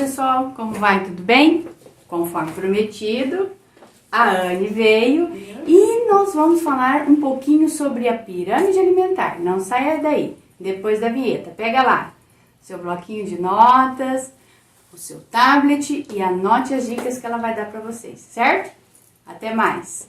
pessoal, como vai? Tudo bem? Conforme prometido, a Anne veio e nós vamos falar um pouquinho sobre a pirâmide alimentar. Não saia daí, depois da vinheta. Pega lá seu bloquinho de notas, o seu tablet e anote as dicas que ela vai dar para vocês, certo? Até mais!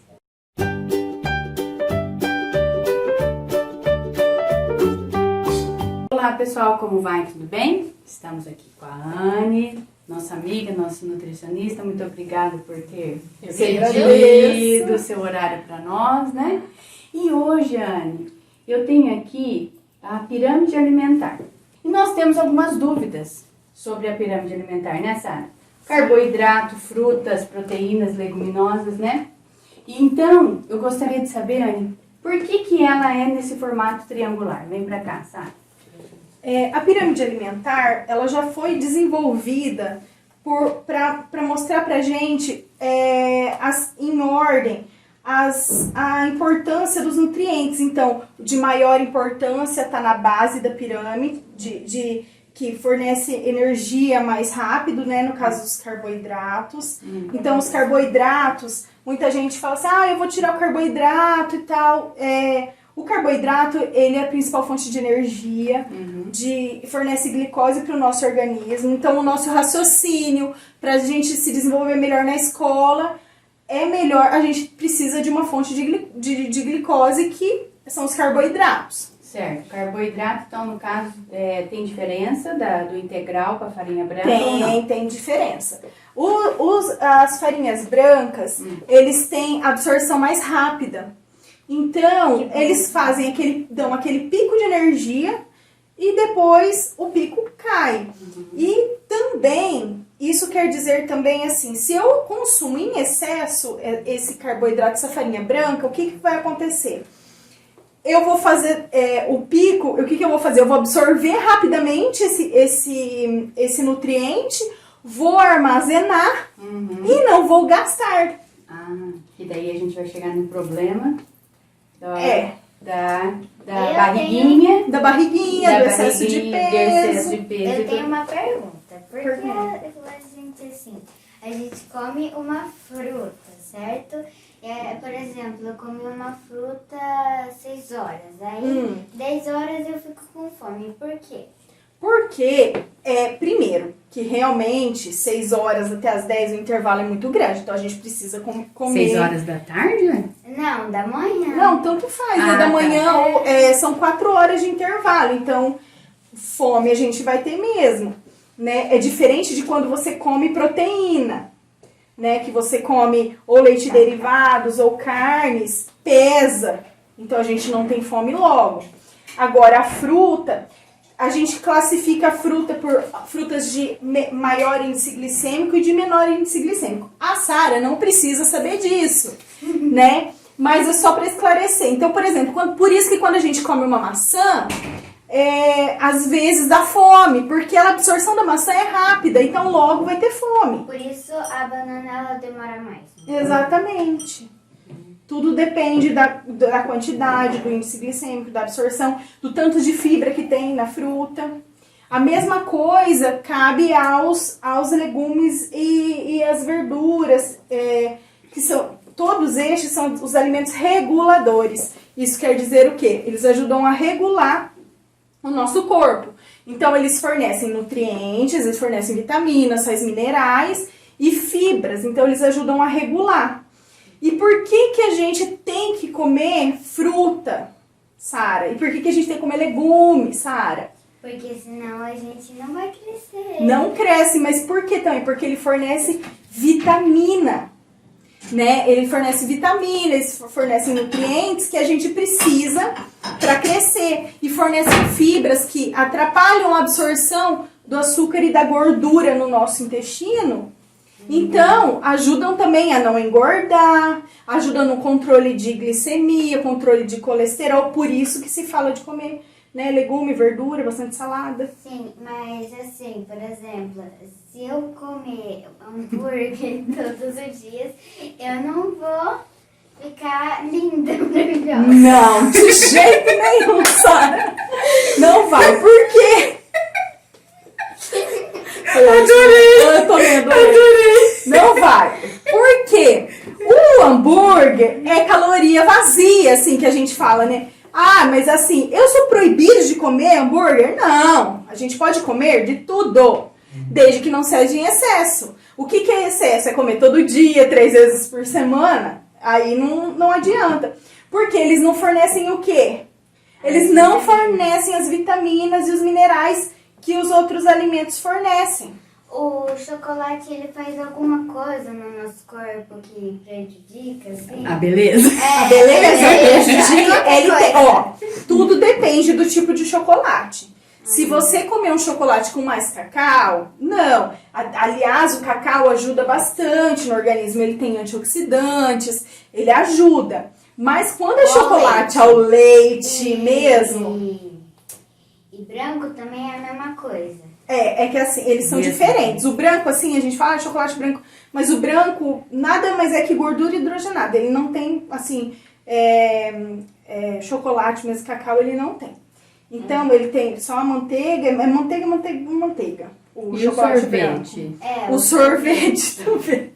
Olá pessoal, como vai? Tudo bem? Estamos aqui com a Anne, nossa amiga, nossa nutricionista. Muito obrigada por ter cedido o seu horário para nós, né? E hoje, Anne, eu tenho aqui a pirâmide alimentar. E nós temos algumas dúvidas sobre a pirâmide alimentar, né, Sara? Carboidrato, frutas, proteínas, leguminosas, né? E então, eu gostaria de saber, Anne, por que ela é nesse formato triangular? Vem pra cá, Sara. A pirâmide alimentar, ela já foi desenvolvida para mostrar pra gente em ordem a importância dos nutrientes. Então, de maior importância está na base da pirâmide, que fornece energia mais rápido, né? No caso dos carboidratos. Então, os carboidratos, muita gente fala assim, eu vou tirar o carboidrato e tal. O carboidrato, ele é a principal fonte de energia, fornece glicose para o nosso organismo. Então, o nosso raciocínio, para a gente se desenvolver melhor na escola, a gente precisa de uma fonte de glicose, que são os carboidratos. Certo. Carboidrato, então, no caso, tem diferença do integral para a farinha branca? Tem diferença. As farinhas brancas, eles têm absorção mais rápida. Então, eles dão aquele pico de energia e depois o pico cai. E também, isso quer dizer também assim, se eu consumo em excesso esse carboidrato, essa farinha branca, o que vai acontecer? Eu vou fazer o pico, o que eu vou fazer? Eu vou absorver rapidamente esse nutriente, vou armazenar e não vou gastar. E daí a gente vai chegar no problema da barriguinha, do excesso de peso. Eu tenho uma pergunta. Por que a gente come uma fruta, certo? Por exemplo, eu comi uma fruta 6 horas, aí 10 horas eu fico com fome. Por quê? Porque, primeiro, que realmente 6 horas até as 10 o intervalo é muito grande, então a gente precisa comer... 6 horas da tarde? Não, da manhã. Não, tanto faz, né? Da manhã são 4 horas de intervalo, então fome a gente vai ter mesmo, né? É diferente de quando você come proteína, né? Que você come ou leite derivados ou carnes, pesa, então a gente não tem fome logo. Agora, a fruta... A gente classifica a fruta por frutas de maior índice glicêmico e de menor índice glicêmico. A Sara não precisa saber disso, né? Mas é só para esclarecer. Então, por exemplo, por isso que quando a gente come uma maçã, às vezes dá fome, porque a absorção da maçã é rápida, então logo vai ter fome. Por isso a banana ela demora mais. Exatamente. Tudo depende da quantidade, do índice glicêmico, da absorção, do tanto de fibra que tem na fruta. A mesma coisa cabe aos legumes e às verduras, que todos estes são os alimentos reguladores. Isso quer dizer o quê? Eles ajudam a regular o nosso corpo. Então, eles fornecem nutrientes, eles fornecem vitaminas, sais minerais e fibras. Então, eles ajudam a regular. E por que a gente tem que comer fruta, Sara? E por que a gente tem que comer legumes, Sara? Porque senão a gente não vai crescer. Não cresce, mas por que também? Porque ele fornece vitamina, né? Ele fornece vitamina, eles fornecem nutrientes que a gente precisa para crescer. E fornecem fibras que atrapalham a absorção do açúcar e da gordura no nosso intestino. Então, ajudam também a não engordar, ajudam no controle de glicemia, controle de colesterol, por isso que se fala de comer, né, legume, verdura, bastante salada. Sim, mas assim, por exemplo, se eu comer hambúrguer todos os dias, eu não vou ficar linda, maravilhosa. Não, de jeito nenhum, Sara. Não vai, por quê? Eu também adorei. Não vai. Por quê? O hambúrguer é caloria vazia, assim, que a gente fala, né? Ah, mas assim, eu sou proibido de comer hambúrguer? Não. A gente pode comer de tudo, desde que não seja em excesso. O que é excesso? É comer todo dia, 3 vezes por semana? Aí não adianta. Porque eles não fornecem o quê? Eles não fornecem as vitaminas e os minerais que os outros alimentos fornecem. O chocolate, ele faz alguma coisa no nosso corpo que prejudica, assim? A beleza. A beleza prejudica. Ele tem, coisa. ó, tudo depende do tipo de chocolate. Se você comer um chocolate com mais cacau, não. Aliás, o cacau ajuda bastante no organismo. Ele tem antioxidantes, ele ajuda. Mas quando é chocolate ao leite mesmo... E branco também é a mesma coisa. É que assim, eles são diferentes. O branco, assim, a gente fala chocolate branco, mas o branco nada mais é que gordura hidrogenada. Ele não tem, assim, chocolate mesmo, cacau, ele não tem. Então, ele tem só a manteiga, manteiga. E o sorvete? O sorvete também.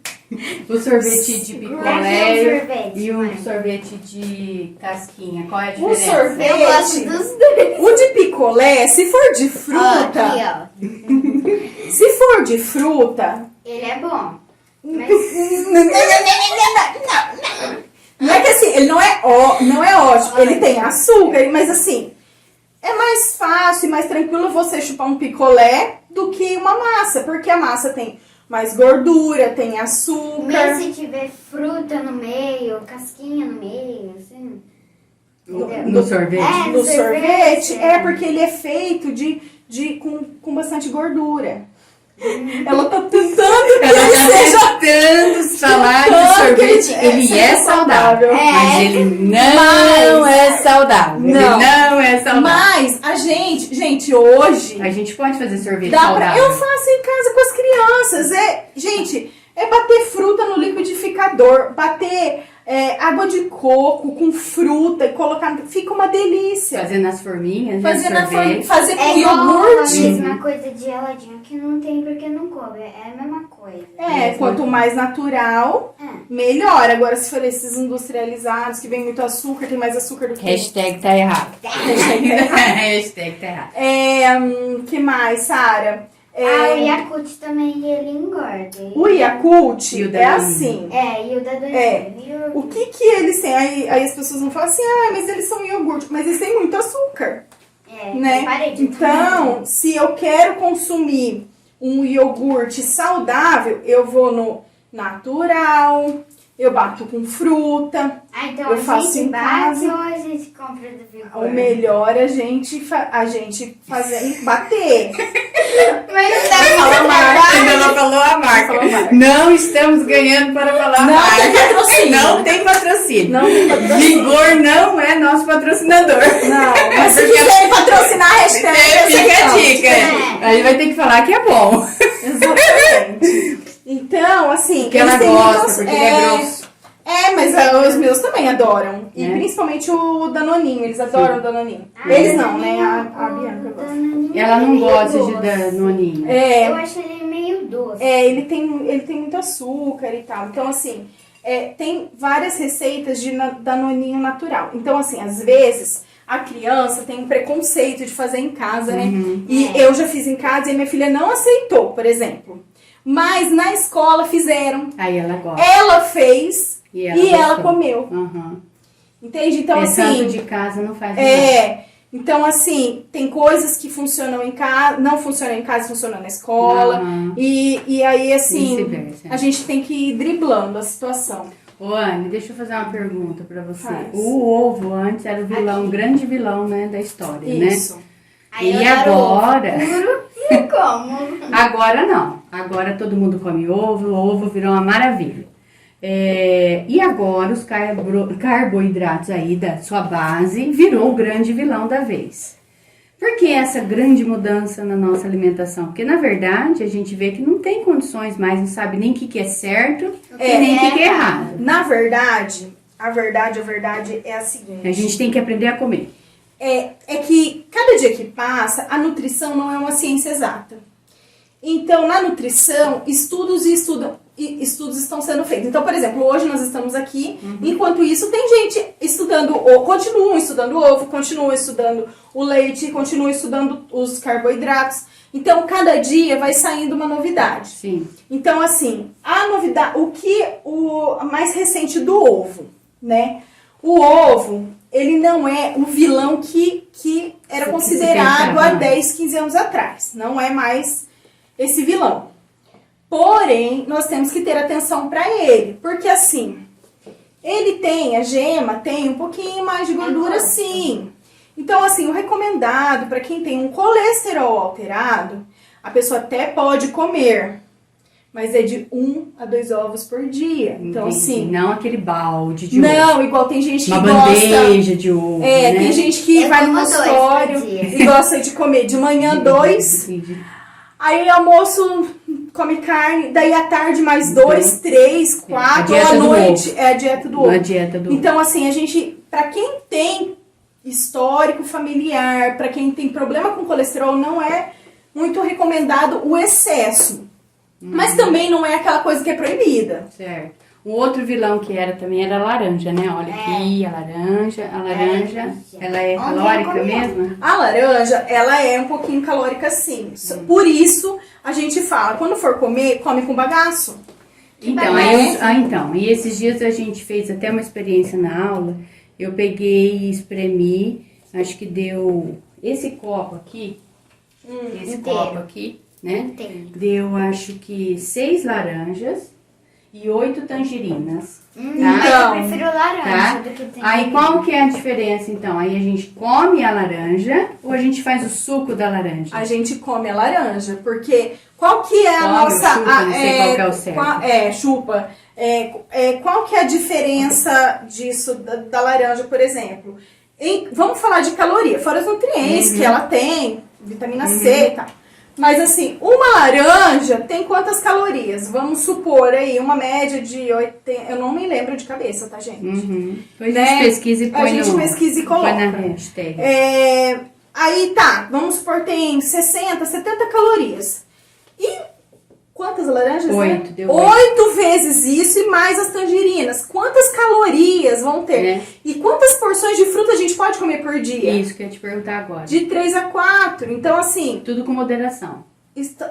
O sorvete de picolé e o sorvete de casquinha, qual é a diferença? O sorvete, Eu gosto dos dois. o de picolé, se for de fruta, Aqui, ó. se for de fruta, Ele é bom. Mas não é que assim, ele não é ótimo, ele tem açúcar, mas assim, é mais fácil e mais tranquilo você chupar um picolé do que uma massa, porque a massa tem mais gordura, tem açúcar. mesmo se tiver fruta no meio, casquinha no meio, assim. No sorvete? No sorvete, porque ele é feito com bastante gordura. Ela tá tentando que ele seja... tentando falar de sorvete, ele é saudável, mas ele não é saudável. Não. Ele não é saudável. Mas a gente, hoje... A gente pode fazer sorvete Dá pra, saudável. eu faço em casa com as crianças. Gente, é bater fruta no liquidificador, bater água de coco com fruta e colocar. Fica uma delícia. Fazendo as forminhas, Fazer com É igual a iogurte. mesma coisa de geladinho que não tem porque não come. É a mesma coisa. Quanto mais natural, melhor. Agora, se for esses industrializados que vem muito açúcar, tem mais açúcar do que... Hashtag tá errado. Hashtag tá errado. Que mais, Sara? O Yakult também, ele engorda. O Yakult E o é Danone. assim. E o da Danone. O que eles têm? Aí as pessoas vão falar assim, mas eles são iogurte, mas eles têm muito açúcar, né? Então, se eu quero consumir um iogurte saudável, eu vou no natural, eu bato com fruta, Então eu faço em bate casa. ou a gente compra do Vigor? O melhor é a gente fazer, bater. Mas não dá Fala pra a marca. Ainda não falou a marca. Falou a marca. Não estamos ganhando para falar a Não marca. tem patrocínio. Não tem patrocínio. Não tem patrocínio. Vigor não é nosso patrocinador. Não, mas se Porque quiserem patrocinar, hashtag fica a dica. Aí vai ter que falar que é bom. Exatamente. Então, assim... Porque ela eles têm gosta, muitas- porque ele é grosso. Mas os meus também adoram. E É. principalmente o Danoninho, eles adoram o Danoninho. Ah, Eles não, né? A Bianca gosta. Danoninho Ela não é meio gosta doce. de danoninho. Eu acho ele meio doce. Ele tem muito açúcar e tal. Então, assim, tem várias receitas de danoninho natural. Então, assim, às vezes a criança tem um preconceito de fazer em casa, né? E eu já fiz em casa e minha filha não aceitou, por exemplo. Mas na escola fizeram. Aí ela gosta. Ela fez E e ela gostou. comeu. Uhum. Entende? Então, Tanto assim... de casa não faz nada. Então, assim, tem coisas que funcionam em casa, não funcionam em casa, funcionam na escola. Uhum. E aí, assim, Vice-versa. a gente tem que ir driblando a situação. Ô, Anne, deixa eu fazer uma pergunta pra você. Faz. O ovo antes era o vilão, grande vilão, né, da história, Isso. né? Aí E eu adoro agora? ovo puro e como. Agora não. Agora todo mundo come ovo, o ovo virou uma maravilha. E agora os carboidratos aí da sua base virou o grande vilão da vez. Por que essa grande mudança na nossa alimentação? Porque na verdade a gente vê que não tem condições mais, não sabe nem o que é certo e nem o que é errado. Na verdade, a verdade é a seguinte. A gente tem que aprender a comer. É que cada dia que passa, a nutrição não é uma ciência exata. Então, na nutrição, estudos estão sendo feitos. Então, por exemplo, hoje nós estamos aqui, enquanto isso tem gente estudando, continuam estudando ovo, continuam estudando o leite, continuam estudando os carboidratos. Então, cada dia vai saindo uma novidade. Sim. Então, assim, a novidade, o mais recente do ovo, né? O ovo, ele não é o vilão que era considerado há 10, 15 anos atrás. Não é mais esse vilão. Porém, nós temos que ter atenção para ele. Porque, assim, a gema tem um pouquinho mais de gordura, sim. Então, assim, o recomendado para quem tem um colesterol alterado, a pessoa até pode comer, mas é de 1 a 2 ovos por dia. Então, assim... Não aquele balde de ovo. Não, igual tem gente que Uma gosta... bandeja de ovo, né? Tem gente que vai no consultório e gosta de comer de manhã 2, aí almoço come carne, daí à tarde mais 2, 3, 4, ou à noite é a dieta do ovo. A dieta do ovo. Então, assim, pra quem tem histórico familiar, pra quem tem problema com colesterol, não é muito recomendado o excesso. Mas também não é aquela coisa que é proibida. Certo. O outro vilão que também era a laranja, né? Olha aqui, a laranja, ela é calórica mesmo? A laranja, ela é um pouquinho calórica sim. Por isso, a gente fala, quando for comer, come com bagaço. Então, e esses dias a gente fez até uma experiência na aula, eu peguei e espremi, acho que deu esse copo aqui, copo aqui, né? Entendi. Deu, acho que 6 laranjas e 8 tangerinas. Tá? Eu prefiro laranja Tá? do que tem. Aí qual que é a diferença então? Aí a gente come a laranja ou a gente faz o suco da laranja? A gente come a laranja, porque qual que é a Come, nossa... chupa, não sei qual que é o certo. Chupa. Qual que é a diferença disso da laranja, por exemplo? Vamos falar de caloria, fora os nutrientes que ela tem, vitamina C e tal. Mas assim, uma laranja tem quantas calorias? Vamos supor aí, uma média de 80... Eu não me lembro de cabeça, tá, gente? Depois a gente pesquisa e põe e coloca. Põe na hashtag. Aí tá, vamos supor, tem 60, 70 calorias. E quantas laranjas? 8, deu 8 vezes isso e mais as tangerinas. Quantas calorias vão ter? E quantas porções de fruta a gente pode comer por dia? Isso que eu ia te perguntar agora. De 3 a 4. Então, assim... Tudo com moderação.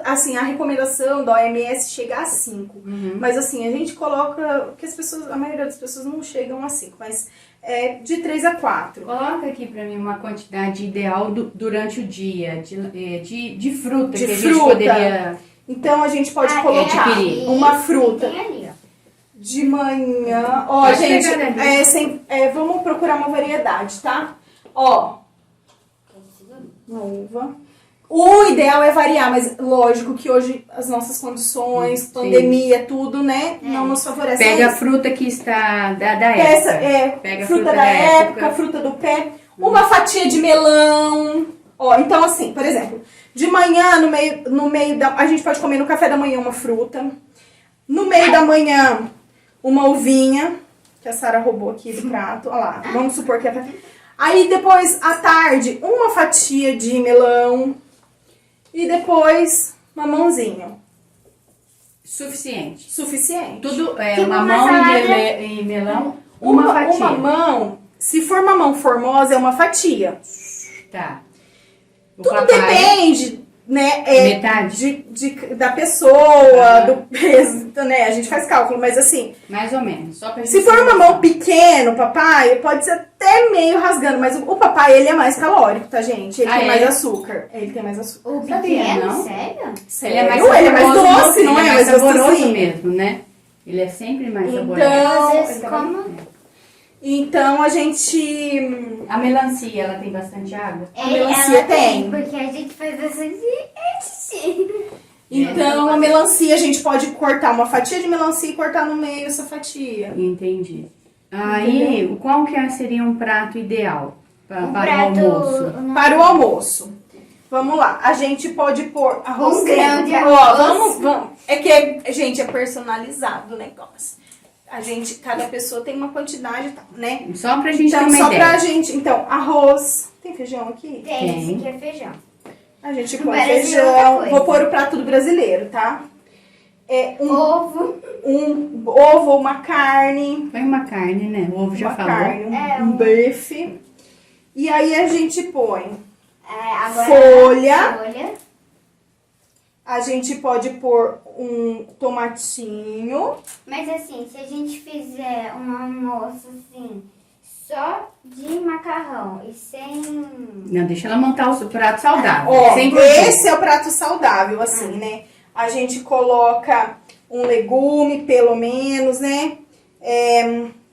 Assim, a recomendação da OMS chega a 5. Mas assim, a gente coloca... que a maioria das pessoas não chegam a 5. Mas é de 3 a 4. Coloca aqui pra mim uma quantidade ideal durante o dia de fruta que a gente poderia... Então, a gente pode colocar uma fruta Tem ali, ó. de manhã. Ó, Pode gente, pegar vamos procurar uma variedade, tá? Ó, uma uva. O ideal é variar, mas lógico que hoje as nossas condições, pandemia, tudo, né, não nos favorece. Pega a fruta que está da época. Pega a fruta da época, fruta do pé. Uma fatia de melão. Ó, então assim, por exemplo, de manhã, no meio da... A gente pode comer no café da manhã uma fruta. No meio da manhã, uma uvinha, que a Sara roubou aqui do prato. Olha lá, vamos supor que é... Aí depois, à tarde, uma fatia de melão. E depois, mamãozinho. Suficiente. Tudo tipo mamão e melão, uma fatia. Uma mamão, se for mamão formosa, é uma fatia. Tá. Tudo depende, né? Metade? Da pessoa, do peso, né? A gente faz cálculo, mas assim... Mais ou menos. Só pra se for um mamão pequeno, papai, pode ser até meio rasgando, mas o papai, ele é mais calórico, tá, gente? Ele tem mais açúcar. Ele tem mais açúcar. O Sabia, pequeno, não? sério? Ele é mais doce, não é? Ele é mais mais saboroso gostosinho. mesmo, né? Ele é sempre mais saboroso. Então, Às vezes, como... Então, a gente... A melancia, ela tem bastante água? A melancia ela tem. Porque a gente faz bastante... Então, a melancia, a gente pode cortar uma fatia de melancia e cortar no meio essa fatia. Entendi. Aí, qual que seria um prato ideal para o almoço? Para o almoço. Vamos lá. A gente pode pôr arroz grão de Ó, arroz. vamos. É que, gente, é personalizado o negócio. Cada pessoa tem uma quantidade, né? Só pra gente então, ter uma ideia. Então, arroz. Tem feijão aqui? Tem, esse aqui é feijão. A gente põe Parece outra feijão. coisa. Vou pôr o prato do brasileiro, tá? Ovo. Um ovo, uma carne. Põe uma carne, né? O ovo já Uma falou. carne, É, um bife. E aí a gente põe Agora, folha. A gente pode pôr um tomatinho. Mas assim, se a gente fizer um almoço assim, só de macarrão e sem... Não, deixa ela montar o prato saudável. Ó, sem glúten. esse é o prato saudável, assim, né? A gente coloca um legume, pelo menos, né?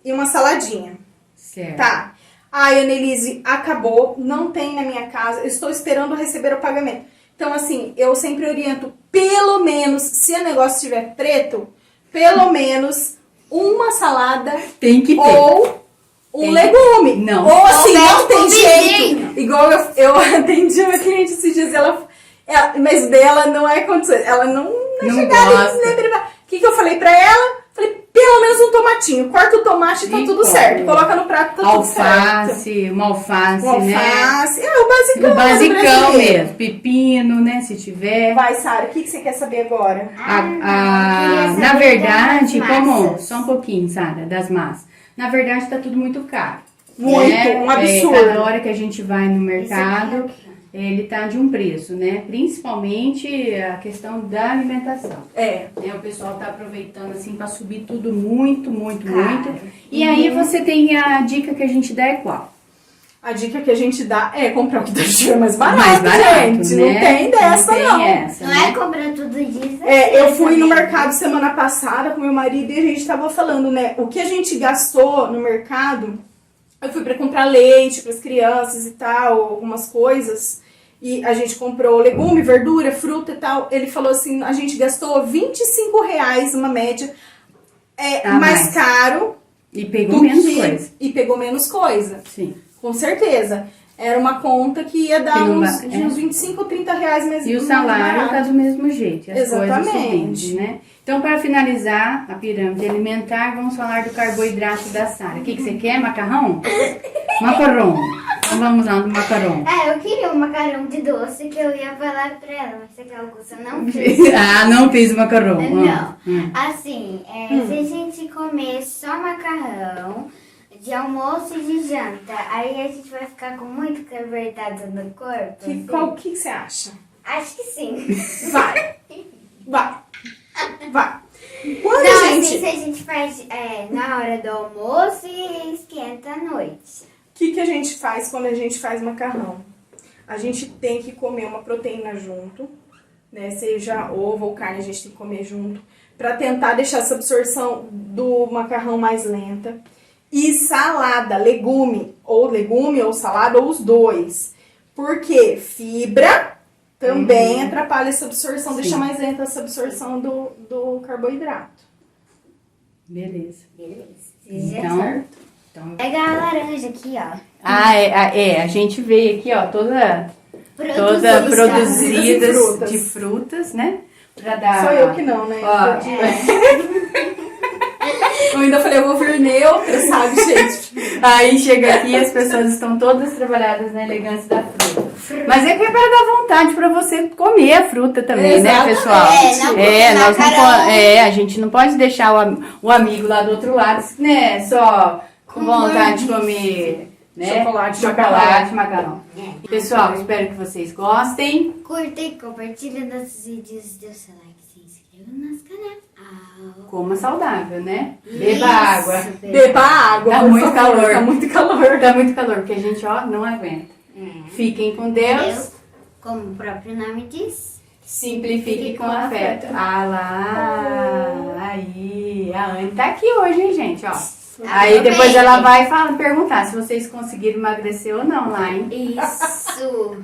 E uma saladinha. Certo. Tá. Ai, Annelise, acabou. Não tem na minha casa. Eu estou esperando receber o pagamento. Então, assim, eu sempre oriento, pelo menos, se o negócio estiver preto, pelo menos uma salada Tem que ter. ou um Tem. legume. Não. Ou assim, Ou não tem mete jeito. comidinho. Igual eu atendi uma cliente esses dias, mas dela não é condição. Ela não chegada gosta. O que eu falei pra ela? Falei, pelo menos um tomatinho. Corta o tomate e tá E tudo come. certo. Coloca no prato, tá tudo certo. Uma alface, Um né? alface. É o basicão. O basicão brasileiro. mesmo. Pepino, né? Se tiver. Vai, Sara, o que você quer saber agora? queria saber Na verdade, das como... massas. Só um pouquinho, Sara, das massas. Na verdade, tá tudo muito caro. Muito, né? um absurdo. Cada hora que a gente vai no Esse mercado, aqui. ele tá de um preço, né? Principalmente a questão da alimentação. É. Né, o pessoal tá aproveitando assim para subir tudo muito, muito, Caro. muito. E aí você tem a dica que a gente dá é qual? A dica que a gente dá é comprar o que estiver mais barato, Mais barato, gente. né? Não tem dessa, tem não. essa, Não né? é comprar tudo disso. Eu fui no mercado semana passada com meu marido e a gente tava falando, né? O que a gente gastou no mercado, eu fui pra comprar leite pras crianças e tal, algumas coisas. E a gente comprou legume, verdura, fruta e tal. Ele falou assim, a gente gastou R$25, uma média, mais caro E pegou do menos que... coisa. E pegou menos coisa, Sim. com certeza. Era uma conta que ia dar Que não uns, vai- de uns 25 ou 30 reais mais E o mais salário barato. tá do mesmo jeito. E as Exatamente. coisas subindo, né? Então, para finalizar a pirâmide alimentar, vamos falar do carboidrato da Sara. O que você quer? Macarrão? Macarrão. Então vamos lá no macarrão. Eu queria um macarrão de doce que eu ia falar pra ela, mas que a Augusta não fez. Não fiz macarrão. Não. Assim, se a gente comer só macarrão, de almoço e de janta, aí a gente vai ficar com muito carboidrato no corpo? assim? O que você acha? Acho que sim. Vai. Quando Não, a gente... assim, se a gente faz na hora do almoço e esquenta à noite. O que a gente faz quando a gente faz macarrão? A gente tem que comer uma proteína junto, né? Seja ovo ou carne, a gente tem que comer junto, para tentar deixar essa absorção do macarrão mais lenta. E salada, legume ou salada, ou os dois. Porque fibra também atrapalha essa absorção, Sim. deixa mais lenta essa absorção do carboidrato. Beleza. Beleza. Então, Pega a laranja aqui, ó. a gente veio aqui, ó, toda produzida de frutas, né? Pra dar... Só eu que não, né? Ó, Eu ainda falei, eu vou vir neutra, sabe, gente? Aí chega aqui e as pessoas estão todas trabalhadas na elegância da fruta. Mas é que é para dar vontade para você comer a fruta também, Exatamente. né, pessoal? Não A gente não pode deixar o amigo lá do outro lado, né, só com vontade de comer, né? Chocolate, macarrão. Pessoal, espero que vocês gostem. Curta e compartilha nossos vídeos, dê o seu like, se inscreva no nosso canal. Coma saudável, né? Isso, Beba água. Beba água, Tá por muito favor, calor. Tá muito calor. Tá muito calor, porque a gente, ó, não aguenta. Fiquem com Deus. Deus, como o próprio nome diz. Simplifique com afeto. Ah lá, aí. A Anne tá aqui hoje, hein, gente, ó. Aí depois ela vai perguntar se vocês conseguiram emagrecer ou não lá, hein? Isso.